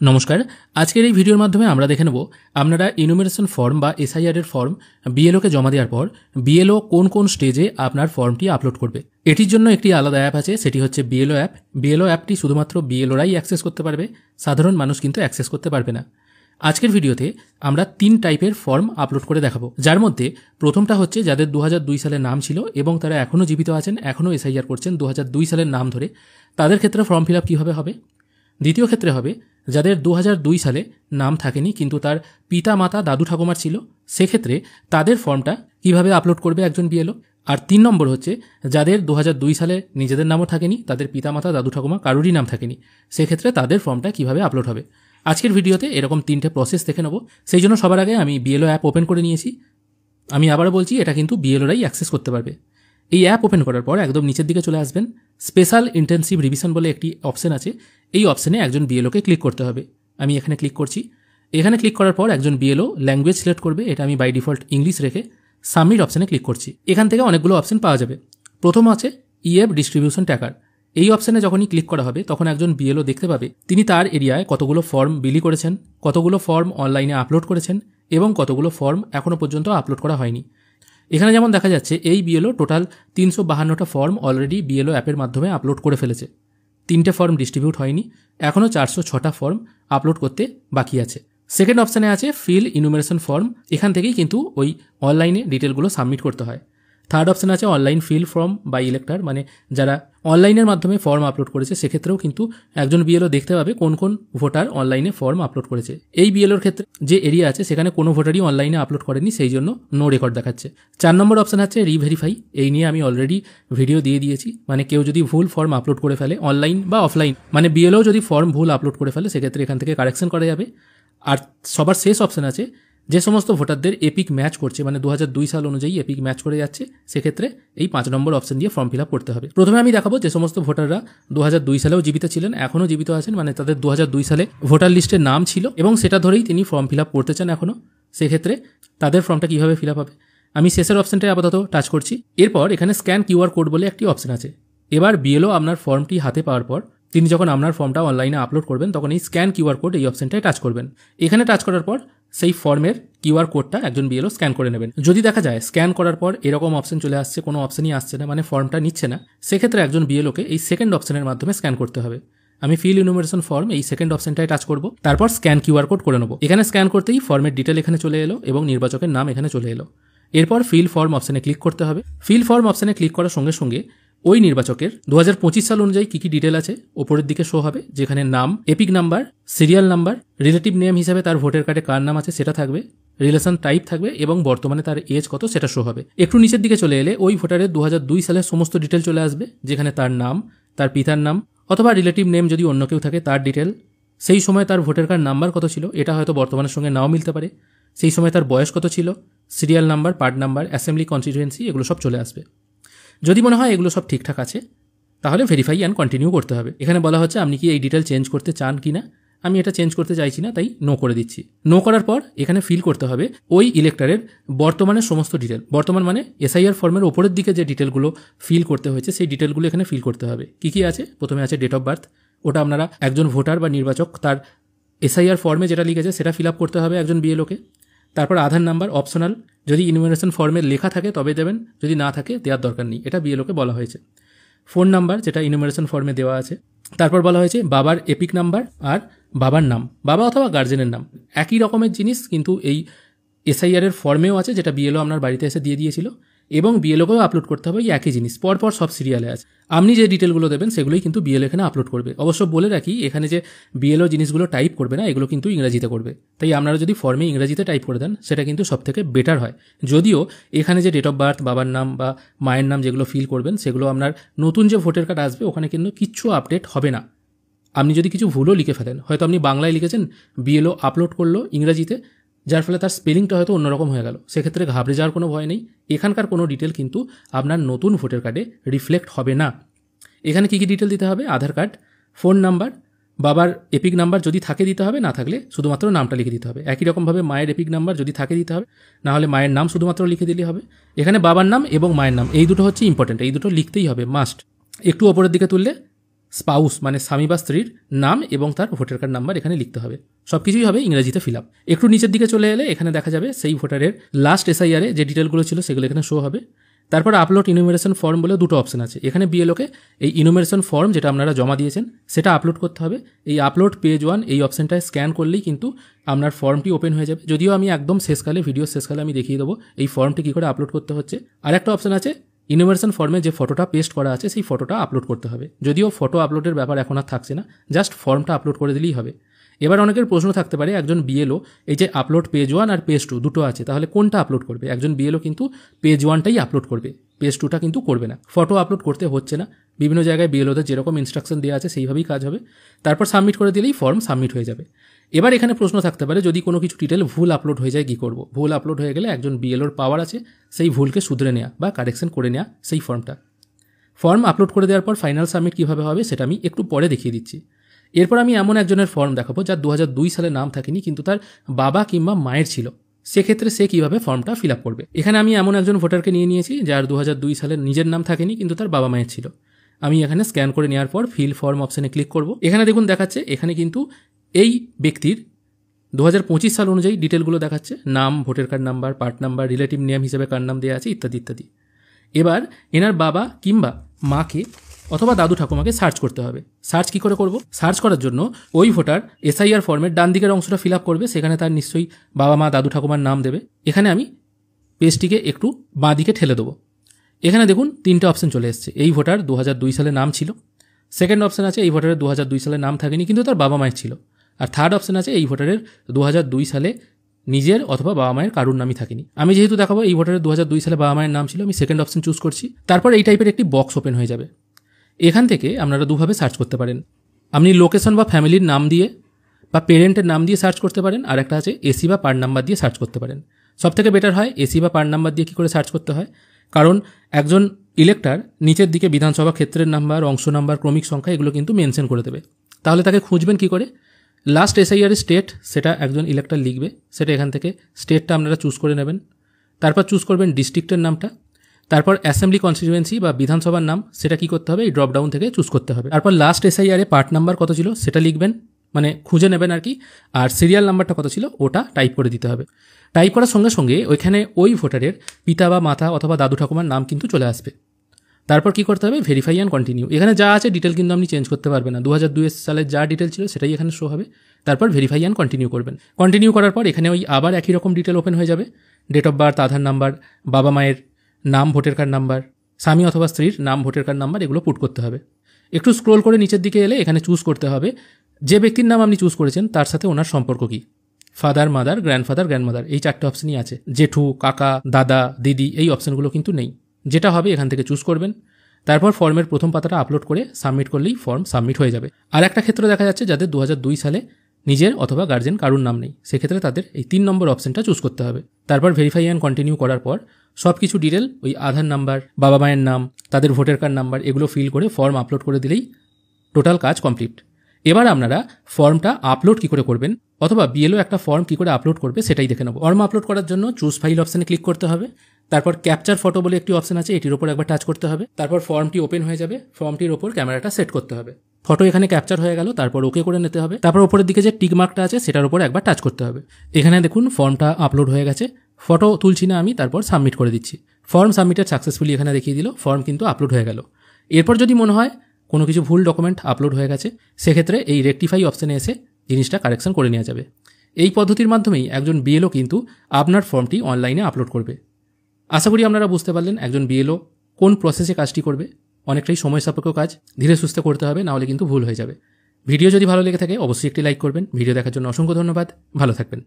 নমস্কার। আজকের এই ভিডিওর মাধ্যমে আমরা দেখে নেব আপনারা ইনুমারেশন ফর্ম বা এসআইআর এর ফর্ম বিএলওকে জমা দেওয়ার পর বিএলও কোন কোন স্টেজে আপনার ফর্মটি আপলোড করবে। এটির জন্য একটি আলাদা অ্যাপ আছে, সেটি হচ্ছে বিএলও অ্যাপ। বিএলও অ্যাপটি শুধুমাত্র বিএলওরাই অ্যাক্সেস করতে পারবে, সাধারণ মানুষ কিন্তু অ্যাক্সেস করতে পারবে না। আজকের ভিডিওতে আমরা 3 টাইপের ফর্ম আপলোড করে দেখাবো, যার মধ্যে প্রথমটা হচ্ছে যাদের 2002 সালের নাম ছিল এবং তারা এখনও জীবিত আছেন, এখনও এসআইআর করছেন 2002 সালের নাম ধরে, তাদের ক্ষেত্রে ফর্ম ফিল আপ কীভাবে হবে। দ্বিতীয় ক্ষেত্রে হবে যাদের 2002 সালে নাম থাকেনি কিন্তু তার পিতা মাতা দাদু ঠাকুমার ছিল, সেক্ষেত্রে তাদের ফর্মটা কিভাবে আপলোড করবে একজন বিএলও। আর 3 নম্বর হচ্ছে যাদের 2002 সালে নিজেদের নামও থাকেনি, তাদের পিতা মাতা দাদু ঠাকুমা কারোরই নাম থাকেনি, সেক্ষেত্রে তাদের ফর্মটা কিভাবে আপলোড হবে। আজকের ভিডিওতে এরকম 3টে প্রসেস দেখে নেব। সেই জন্য সবার আগে আমি বিএলও অ্যাপ ওপেন করে নিয়েছি। আমি আবারও বলছি, এটা কিন্তু বিএলওরাই অ্যাক্সেস করতে পারবে। এই অ্যাপ ওপেন করার পর একদম নিচের দিকে চলে আসবেন, স্পেশাল ইন্টেন্সিভ রিভিশন বলে একটি অপশন আছে। এই অপশনে একজন বিএলওকে ক্লিক করতে হবে। আমি এখানে ক্লিক করছি। এখানে ক্লিক করার পর একজন বিএলও ল্যাঙ্গুয়েজ সিলেক্ট করবে, এটা আমি বাই ডিফল্ট ইংলিশ রেখে সাবমিট অপশনে ক্লিক করছি। এখান থেকে অনেকগুলো অপশন পাওয়া যাবে। প্রথম আছে ইএফ ডিস্ট্রিবিউশন ট্র্যাকার। এই অপশনে যখনই ক্লিক করা হবে তখন একজন বিএলও দেখতে পাবে তিনি তার এরিয়ায় কতগুলো ফর্ম বিলি করেছেন, কতগুলো ফর্ম অনলাইনে আপলোড করেছেন এবং কতগুলো ফর্ম এখনও পর্যন্ত আপলোড করা হয়নি। এখানে যেমন দেখা যাচ্ছে এই বিএলও টোটাল 352টা ফর্ম অলরেডি বিএলও অ্যাপের মাধ্যমে আপলোড করে ফেলেছে। 3টে ফর্ম ডিস্ট্রিবিউট হয়নি, এখনও 406টা ফর্ম আপলোড করতে বাকি আছে। সেকেন্ড অপশানে আছে ফিল ইনুমারেশন ফর্ম। এখান থেকেই কিন্তু ওই অনলাইনে ডিটেলগুলো সাবমিট করতে হয়। থার্ড অপশান আছে online fill form by elector, মানে যারা অনলাইনের মাধ্যমে ফর্ম আপলোড করেছে সেক্ষেত্রেও কিন্তু একজন বিএলও দেখতে পাবে কোন কোন ভোটার অনলাইনে ফর্ম আপলোড করেছে। এই বিএলওর ক্ষেত্রে যে এরিয়া আছে সেখানে কোনো ভোটারই অনলাইনে আপলোড করেনি, সেই জন্য নো রেকর্ড দেখাচ্ছে। 4 নম্বর অপশান আছে রিভেরিফাই। এই নিয়ে আমি অলরেডি ভিডিও দিয়ে দিয়েছি। মানে কেউ যদি ভুল ফর্ম আপলোড করে ফেলে অনলাইন বা অফলাইন, মানে বিএলও যদি ফর্ম ভুল আপলোড করে ফেলে সেক্ষেত্রে এখান থেকে কারেকশন করা যাবে। আর সবার শেষ অপশান আছে যে সমস্ত ভোটারদের এপিক ম্যাচ করছে, মানে 2002 সাল অনুযায়ী এপিক ম্যাচ করে যাচ্ছে, সেক্ষেত্রে এই 5 নম্বর অপশন দিয়ে ফর্ম ফিল আপ করতে হবে। প্রথমে আমি দেখাবো যে সমস্ত ভোটাররা 2002 সালেও জীবিত ছিলেন, এখনও জীবিত আছেন, মানে তাদের 2002 সালে ভোটার লিস্টে নাম ছিল এবং সেটা ধরেই তিনি ফর্ম ফিল আপ করতে চান এখনও, সেক্ষেত্রে তাদের ফর্মটা কীভাবে ফিল আপ হবে। আমি শেষের অপশনটায় আপাতত টাচ করছি। এরপর এখানে স্ক্যান কিউআর কোড বলে একটি অপশন আছে। এবার বিএলও আপনার ফর্মটি হাতে পাওয়ার পর তিনি যখন আপনার ফর্মটা অনলাইনে আপলোড করবেন তখন এই স্ক্যান কিউআর কোড এই অপশনটায় টাচ করবেন। এখানে টাচ করার পর সেই ফর্মের কিউআর কোডটা একজন বিএলও স্ক্যান করে নেবেন। যদি দেখা যায় স্ক্যান করার পর এরকম অপশন চলে আসছে, কোনো অপশনই আসছে না, মানে ফর্মটা নিচ্ছে না, সেক্ষেত্রে একজন বিএলওকে এই সেকেন্ড অপশনের মাধ্যমে স্ক্যান করতে হবে। আমি ফিল ইনুমারেশন ফর্ম এই সেকেন্ড অপশনটায় টাচ করব, তারপর স্ক্যান কিউআর কোড করে নেব। এখানে স্ক্যান করতেই ফর্মের ডিটেল এখানে চলে এলো এবং নির্বাচকের নাম এখানে চলে এলো। এরপর ফিল ফর্ম অপশনে ক্লিক করতে হবে। ফিল ফর্ম অপশনে ক্লিক করার সঙ্গে সঙ্গে ওই নির্বাচকের 2025 সাল অনুযায়ী কী কী ডিটেল আছে ওপরের দিকে শো হবে, যেখানে নাম, epic number, serial number, relative name হিসাবে তার ভোটার কার্ডে কার নাম আছে সেটা থাকবে, রিলেশন টাইপ থাকবে এবং বর্তমানে তার এজ কত সেটা শো হবে। একটু নিচের দিকে চলে এলে ওই ভোটারের 2002 সালের সমস্ত ডিটেল চলে আসবে, যেখানে তার নাম, তার পিতার নাম অথবা রিলেটিভ নেম যদি অন্য কেউ থাকে তার ডিটেল, সেই সময় তার ভোটার কার্ড নাম্বার কত ছিল, এটা হয়তো বর্তমানের সঙ্গে নাও মিলতে পারে, সেই সময় তার বয়স কত ছিল, serial number, part number, assembly constituency, এগুলো সব চলে আসবে। যদি মনে হয় এগুলো সব ঠিকঠাক আছে তাহলে ভেরিফাই অ্যান্ড কন্টিনিউ করতে হবে। এখানে বলা হচ্ছে আপনি কি এই ডিটেল চেঞ্জ করতে চান কি না। আমি এটা চেঞ্জ করতে চাইছি না, তাই নো করে দিচ্ছি। নো করার পর এখানে ফিল করতে হবে ওই ইলেক্টরের বর্তমানের সমস্ত ডিটেল। বর্তমান মানে এসআইআর ফর্মের ওপরের দিকে যে ডিটেলগুলো ফিল করতে হয়েছে সেই ডিটেলগুলো এখানে ফিল করতে হবে। কী কী আছে, প্রথমে আছে ডেট অফ বার্থ, ওটা আপনারা একজন ভোটার বা নির্বাচক তার এসআইআর ফর্মে যেটা লিখেছে সেটা ফিল আপ করতে হবে একজন বিএলওকে। তারপর আধার নাম্বার অপশনাল, যদি ইনুমারেশন ফর্মে লেখা থাকে তবে দেবেন, যদি না থাকে দেওয়ার দরকার নেই, এটা বিএলওকে বলা হয়েছে। ফোন নাম্বার যেটা ইনুমারেশন ফর্মে দেওয়া আছে। তারপর বলা হয়েছে বাবার এপিক নাম্বার আর বাবার নাম, বাবা অথবা গার্জেনের নাম, একই রকমের জিনিস কিন্তু এই এসআইআর এর ফর্মেও আছে, যেটা বিএলও আপনার বাড়িতে এসে দিয়ে দিয়েছিল, এবং বিএলওকেও আপলোড করতে হবে এই একই জিনিস, পরপর সব সিরিয়ালে আছে। আপনি যে ডিটেলগুলো দেবেন সেগুলোই কিন্তু বিএলও এখানে আপলোড করবে। অবশ্য বলে রাখি এখানে যে বিএলও জিনিসগুলো টাইপ করবে না, এগুলো কিন্তু ইংরেজিতে করবে, তাই আপনারা যদি ফর্মে ইংরেজিতে টাইপ করে দেন সেটা কিন্তু সবথেকে বেটার হয়। যদিও এখানে যে ডেট অফ বার্থ, বাবার নাম বা মায়ের নাম যেগুলো ফিল করবেন সেগুলো আপনার নতুন যে ভোটার কার্ড আসবে ওখানে কিন্তু কিচ্ছু আপডেট হবে না। আপনি যদি কিছু ভুলও লিখে ফেলেন, হয়তো আপনি বাংলায় লিখেছেন, বিএলও আপলোড করলো ইংরেজিতে, যার ফলে তার স্পেলিংটা হয়তো অন্যরকম হয়ে গেল, সেক্ষেত্রে ঘাবড়ে যাওয়ার কোনো ভয় নেই। এখানকার কোনো ডিটেল কিন্তু আপনার নতুন ভোটার কার্ডে রিফ্লেক্ট হবে না। এখানে কী কী ডিটেল দিতে হবে, আধার কার্ড, ফোন নাম্বার, বাবার এপিক নাম্বার যদি থাকে দিতে হবে, না থাকলে শুধুমাত্র নামটা লিখে দিতে হবে। একই রকমভাবে মায়ের এপিক নাম্বার যদি থাকে দিতে হবে, না হলে মায়ের নাম শুধুমাত্র লিখে দিলেই হবে। এখানে বাবার নাম এবং মায়ের নাম এই দুটো হচ্ছে ইম্পর্টেন্ট, এই দুটো লিখতেই হবে মাস্ট। একটু ওপরের দিকে তুললে স্পাউস মানে স্বামী বা স্ত্রীর নাম এবং তার ভোটার কার্ড নাম্বার এখানে লিখতে হবে। সব কিছুই হবে ইংরেজিতে ফিল আপ। একটু নিচের দিকে চলে এলে এখানে দেখা যাবে সেই ভোটারের লাস্ট এসআইআরে যে ডিটেলগুলো ছিল সেগুলো এখানে শো হবে। তারপর আপলোড ইনুমেরেশন ফর্ম বলে দুটো অপশন আছে। এখানে বিএলওকে এই ইনুমেরেশন ফর্ম যেটা আপনারা জমা দিয়েছেন সেটা আপলোড করতে হবে। এই আপলোড পেজ 1 এই অপশনটায় স্ক্যান করলেই কিন্তু আপনার ফর্মটি ওপেন হয়ে যাবে। যদিও আমি একদম শেষকালে ভিডিও শেষকালে আমি দেখিয়ে দেবো এই ফর্মটি কী করে আপলোড করতে হচ্ছে। আর একটা অপশন আছে ইনুমেরেশন ফর্মে যে ফটোটা পেস্ট করা আছে সেই ফটোটা আপলোড করতে হবে। যদিও ফটো আপলোডের ব্যাপার এখন আর থাকছে না, জাস্ট ফর্মটা আপলোড করে দিলেই হবে। এবার অনেকের প্রশ্ন থাকতে পারে একজন বিএলও এই যে আপলোড পেজ 1 আর পেজ 2 দুটো আছে, তাহলে কোনটা আপলোড করবে? একজন বিএলও কিন্তু পেজ 1টাই আপলোড করবে, পেজ 2টা কিন্তু করবে না। ফটো আপলোড করতে হচ্ছে না, বিভিন্ন জায়গায় বিএলওদের যেরকম ইনস্ট্রাকশন দেওয়া আছে সেইভাবেই কাজ হবে। তারপর সাবমিট করে দিলেই ফর্ম সাবমিট হয়ে যাবে। এবার এখানে প্রশ্ন থাকতে পারে যদি কোনো কিছু ডিটেল ভুল আপলোড হয়ে যায় কী করব? ভুল আপলোড হয়ে গেলে একজন বিএলওর পাওয়ার আছে সেই ভুলকে শুধরে নেওয়া বা কারেকশন করে নেওয়া সেই ফর্মটা। ফর্ম আপলোড করে দেওয়ার পর ফাইনাল সাবমিট কীভাবে হবে সেটা আমি একটু পরে দেখিয়ে দিচ্ছি। এরপর আমি এমন একজনের ফর্ম দেখাবো যার 2002 সালে নাম থাকেনি কিন্তু তার বাবা কিংবা মায়ের ছিল, সেক্ষেত্রে সে কীভাবে ফর্মটা ফিল আপ করবে। এখানে আমি এমন একজন ভোটারকে নিয়েছি যার 2002 সালে নিজের নাম থাকেনি কিন্তু তার বাবা মায়ের ছিল। আমি এখানে স্ক্যান করে নেওয়ার পর ফিল ফর্ম অপশানে ক্লিক করব। এখানে দেখুন দেখাচ্ছে এখানে কিন্তু এই ব্যক্তির 2025 সাল অনুযায়ী ডিটেলগুলো দেখাচ্ছে, নাম, voter card number, part number, relative name হিসেবে কার নাম দেওয়া আছে ইত্যাদি ইত্যাদি। এবার এনার বাবা কিংবা মাকে অথবা দাদু ঠাকুমাকে সার্চ করতে হবে। সার্চ কী করে করব? সার্চ করার জন্য ওই ভোটার এসআইআর ফর্মের ডান দিকের অংশটা ফিল আপ করবে, সেখানে তার নিশ্চয়ই বাবা মা দাদু ঠাকুমার নাম দেবে। এখানে আমি পেজটিকে একটু বাঁ দিকে ঠেলে দেবো। এখানে দেখুন 3টে অপশন চলে এসছে। এই ভোটার 2002 সালে নাম ছিল। সেকেন্ড অপশন আছে এই ভোটারের 2002 সালে নাম থাকেনি কিন্তু তার বাবা মায়ের ছিল। আর থার্ড অপশন আছে এই ভোটারের 2002 সালে নিজের অথবা বাবা মায়ের কারুর নামই থাকেনি। আমি যেহেতু দেখাবো এই ভোটারের 2002 সালে বাবা মায়ের নাম ছিল, আমি সেকেন্ড অপশন চুজ করছি। তারপর এই টাইপের একটি বক্স ওপেন হয়ে যাবে। এখান থেকে আপনারা দুভাবে সার্চ করতে পারেন। আপনি লোকেশন বা ফ্যামিলির নাম দিয়ে বা পেরেন্টের নাম দিয়ে সার্চ করতে পারেন, আর একটা আছে এসি বা পার্ট নাম্বার দিয়ে সার্চ করতে পারেন। সবথেকে বেটার হয় এসি বা পার্ট নাম্বার দিয়ে কী করে সার্চ করতে হয়, কারণ একজন ইলেক্টার নিচের দিকে বিধানসভা ক্ষেত্রের নাম্বার, অংশ নাম্বার, ক্রমিক সংখ্যা এগুলো কিন্তু মেনশন করে দেবে। তাহলে তাকে খুঁজবেন কী করে? লাস্ট এসআইআর স্টেট সেটা একজন ইলেক্টার লিখবে, সেটা এখান থেকে স্টেটটা আপনারা চুজ করে নেবেন। তারপর চুজ করবেন ডিস্ট্রিক্টের নামটা। তারপর অ্যাসেম্বলি কনস্টিটিউয়েন্সি বা বিধানসভার নাম সেটা কি করতে হবে? এই ড্রপডাউন থেকে চুজ করতে হবে। তারপর লাস্ট এসআইআরে পার্ট নাম্বার কত ছিল সেটা লিখবেন, মানে খুঁজে নেবেন আর কি। আর সিরিয়াল নাম্বারটা কত ছিল ওটা টাইপ করে দিতে হবে। টাইপ করার সঙ্গে সঙ্গে ওইখানে ওই ভোটারের পিতা বা মাতা অথবা দাদু ঠাকুমার নাম কিন্তু চলে আসবে। তারপর কি করতে হবে? Verify and continue. এখানে যা আছে ডিটেল কিন্তু আপনি চেঞ্জ করতে পারবেন না। 2002 সালের যা ডিটেল ছিল সেটাই এখানে শো হবে। তারপর ভেরিফাই অ্যান্ড কন্টিনিউ করবেন। কন্টিনিউ করার পর এখানে ওই আবার একই রকম ডিটেল ওপেন হয়ে যাবে। Date of birth, Aadhaar number, বাবা মায়ের নাম, ভোটার কার্ড নাম্বার, স্বামী অথবা স্ত্রীর নাম, ভোটার কার্ড নাম্বার এগুলো পুট করতে হবে। একটু স্ক্রোল করে নিচের দিকে এলে এখানে চুজ করতে হবে যে ব্যক্তির নাম আপনি চুজ করেছেন তার সাথে ওনার সম্পর্ক কী। ফাদার, মাদার, গ্র্যান্ডফাদার, গ্র্যান্ডমাদার এই 4টে অপশনই আছে। জেঠু, কাকা, দাদা, দিদি এই অপশনগুলো কিন্তু নেই। যেটা হবে এখান থেকে চুজ করবেন। তারপর ফর্মের প্রথম পাতাটা আপলোড করে সাবমিট করলেই ফর্ম সাবমিট হয়ে যাবে। আর একটা ক্ষেত্রে দেখা যাচ্ছে যাদের 2002 সালে নিজের অথবা গার্জেন কারুর নাম নেই, সেক্ষেত্রে তাদের এই 3 নম্বর অপশনটা চুজ করতে হবে। তারপর ভেরিফাই অ্যান্ড কন্টিনিউ করার পর সব কিছু ডিটেল ওই আধার নাম্বার, বাবা মায়ের নাম, তাদের ভোটার কার্ড নাম্বার এগুলো ফিল করে ফর্ম আপলোড করে দিলেই টোটাল কাজ কমপ্লিট। এবার আপনারা ফর্মটা আপলোড কী করে করবেন অথবা বিএলও একটা ফর্ম কী করে আপলোড করবে সেটাই দেখে নেব। ফর্ম আপলোড করার জন্য চুজ ফাইল অপশানে ক্লিক করতে হবে। তারপর ক্যাপচার ফটো বলে একটি অপশন আছে, এটির ওপর একবার টাচ করতে হবে। তারপর ফর্মটি ওপেন হয়ে যাবে। ফর্মটির ওপর ক্যামেরাটা সেট করতে হবে। ফটো এখানে ক্যাপচার হয়ে গেল, তারপর ওকে করে নিতে হবে। তারপর ওপরের দিকে যে টিক মার্কটা আছে সেটার উপর একবার টাচ করতে হবে। এখানে দেখুন ফর্মটা আপলোড হয়ে গেছে। ফটো তুলছি না আমি, তারপর সাবমিট করে দিচ্ছি। ফর্ম সাবমিটেড সাকসেসফুলি এখানে দেখিয়ে দিল। ফর্ম কিন্তু আপলোড হয়ে গেল। এরপর যদি মনে হয় কোনো কিছু ভুল ডকুমেন্ট আপলোড হয়ে গেছে সেক্ষেত্রে এই রেকটিফাই অপশানে এসে জিনিসটা কারেকশন করে নেওয়া যাবে। এই পদ্ধতির মাধ্যমেই একজন বিএলও কিন্তু আপনার ফর্মটি অনলাইনে আপলোড করবে। আশা করি আপনারা বুঝতে পারলেন একজন বিএলও কোন প্রসেসে কাজটি করবে। অনেকটাই সময় সাপেক্ষ কাজ, ধীরে সুস্থে করতে হবে, নাহলে কিন্তু ভুল হয়ে যাবে। ভিডিও যদি ভালো লেগে থাকে অবশ্যই একটি লাইক করবেন। ভিডিও দেখার জন্য অসংখ্য ধন্যবাদ। ভালো থাকবেন।